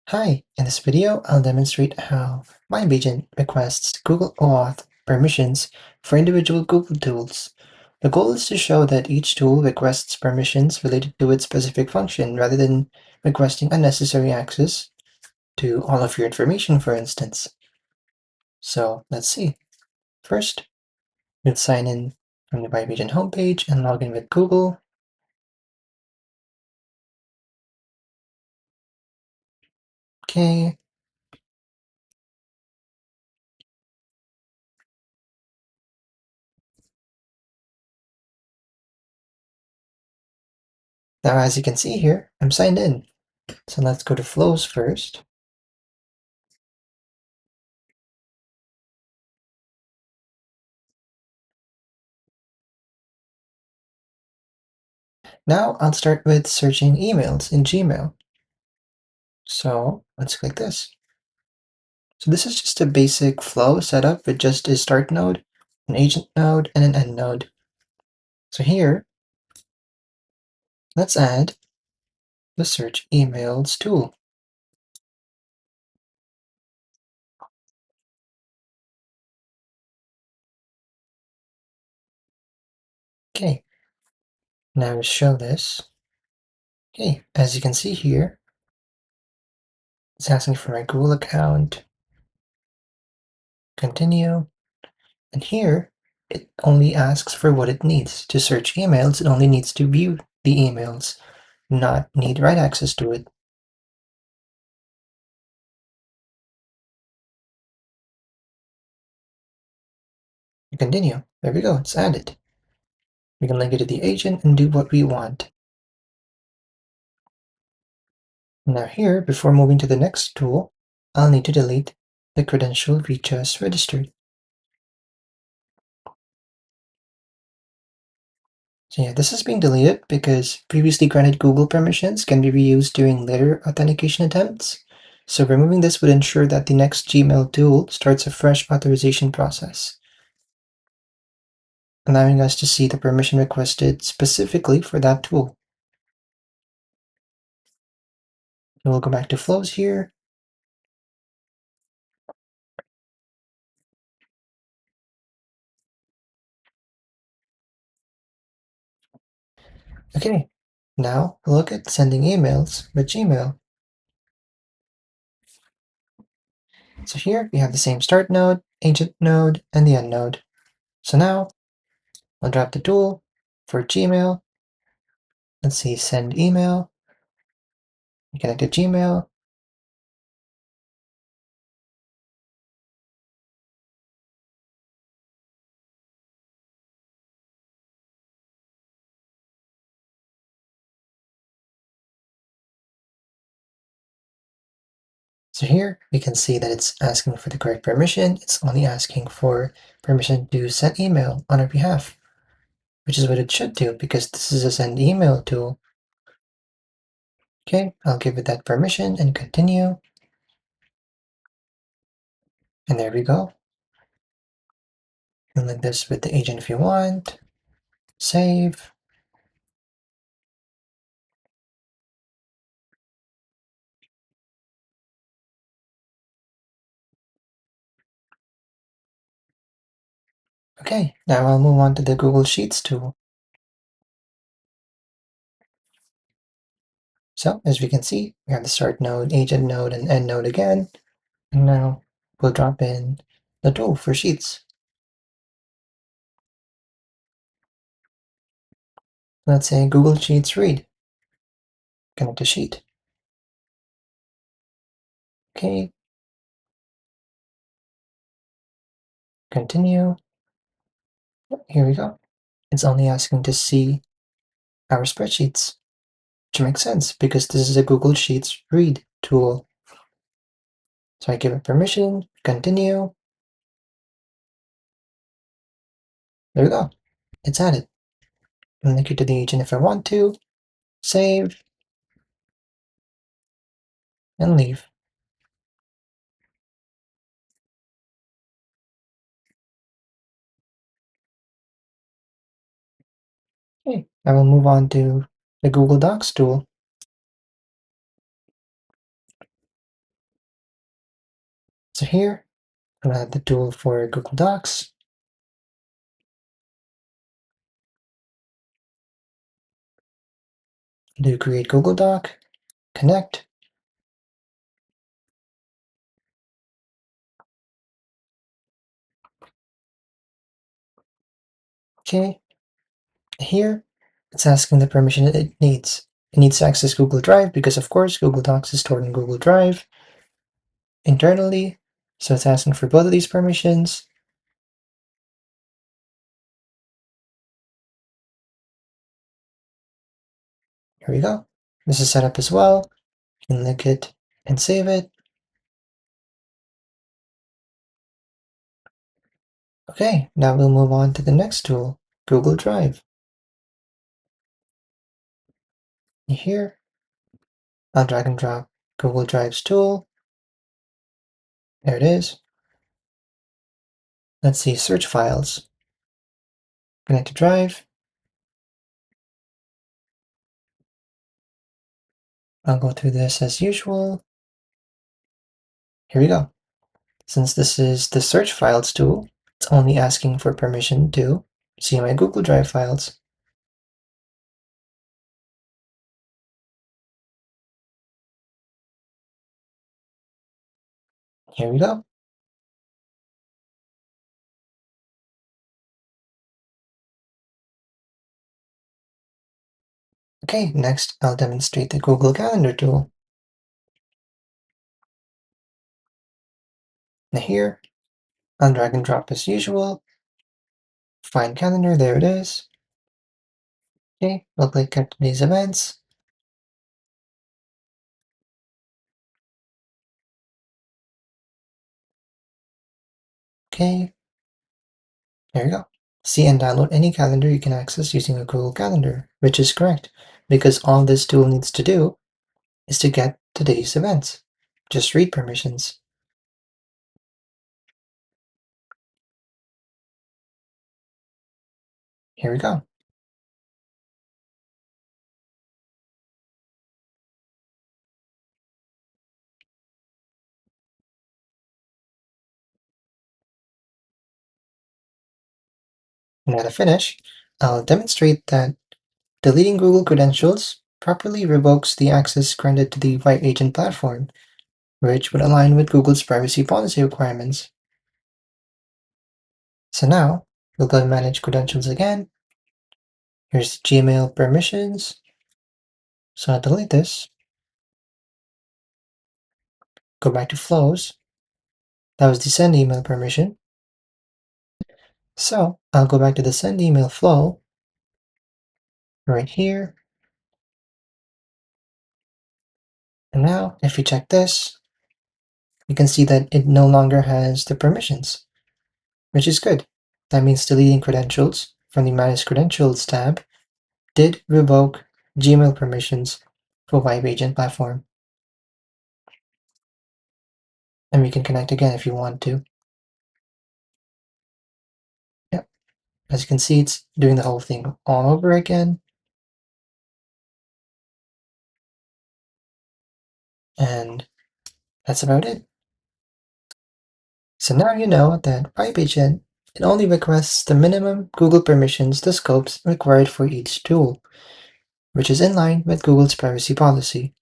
Hi, in this video, I'll demonstrate how MyBagent requests Google OAuth permissions for individual Google tools. The goal is to show that each tool requests permissions related to its specific function rather than requesting unnecessary access to all of your information, for instance. So let's see. First, we'll sign in from the MyBagent homepage and log in with Google. Okay. Now, as you can see here, I'm signed in. So let's go to flows first. Now I'll start with searching emails in Gmail. So let's click this. So this is just a basic flow setup with just a start node, an agent node, and an end node. So here, let's add the search emails tool. Okay, now show this. Okay, as you can see here, it's asking for my Google account, continue, and here it only asks for what it needs. To search emails, it only needs to view the emails, not need write access to it. Continue. There we go, it's added. We can link it to the agent and do what we want. Now here, before moving to the next tool, I'll need to delete the credential we just registered. So yeah, this is being deleted because previously granted Google permissions can be reused during later authentication attempts. So removing this would ensure that the next Gmail tool starts a fresh authorization process, allowing us to see the permission requested specifically for that tool. And we'll go back to flows here. Okay, now look at sending emails with Gmail. So here we have the same start node, agent node, and the end node. So now I'll drop the tool for Gmail. Let's see, send email, connect to Gmail. So here we can see that it's asking for the correct permission. It's only asking for permission to send email on our behalf, which is what it should do because this is a send email tool. Okay, I'll give it that permission and continue. And there we go. You can link this with the agent if you want. Save. Okay, now I'll move on to the Google Sheets tool. So as we can see, we have the start node, agent node, and end node again. And now we'll drop in the tool for Sheets. Let's say Google Sheets read. Connect to Sheet. Okay. Continue. Here we go. It's only asking to see our spreadsheets, which makes sense because this is a Google Sheets read tool. So I give it permission, continue. There we go. It's added. And link it to the agent if I want to. Save. And leave. Okay, I will move on to the Google Docs tool. So here, I'll add the tool for Google Docs. Do create Google Doc, connect. Okay, here, it's asking the permission it needs. It needs to access Google Drive because, of course, Google Docs is stored in Google Drive internally. So it's asking for both of these permissions. Here we go. This is set up as well. You can link it and save it. Okay, now we'll move on to the next tool, Google Drive. Here, I'll drag and drop Google Drive's tool. There it is. Let's see, search files. Connect to Drive. I'll go through this as usual. Here we go. Since this is the search files tool, it's only asking for permission to see my Google Drive files. Here we go. Okay, next I'll demonstrate the Google Calendar tool. Now here, I'll drag and drop as usual. Find calendar, there it is. Okay, we'll click today's events. Okay, there you go. See and download any calendar you can access using a Google Calendar, which is correct, because all this tool needs to do is to get today's events. Just read permissions. Here we go. Now to finish, I'll demonstrate that deleting Google credentials properly revokes the access granted to the White Agent platform, which would align with Google's privacy policy requirements. So now, we'll go to Manage Credentials again. Here's Gmail permissions. So I'll delete this. Go back to Flows. That was the send email permission. So I'll go back to the send email flow right here. And now if you check this, you can see that it no longer has the permissions, which is good. That means deleting credentials from the Manage Credentials tab did revoke Gmail permissions for Web Agent platform. And we can connect again if you want to. Yep. As you can see, it's doing the whole thing all over again. And that's about it. So now you know that PipeAgent, it only requests the minimum Google permissions, the scopes required for each tool, which is in line with Google's privacy policy.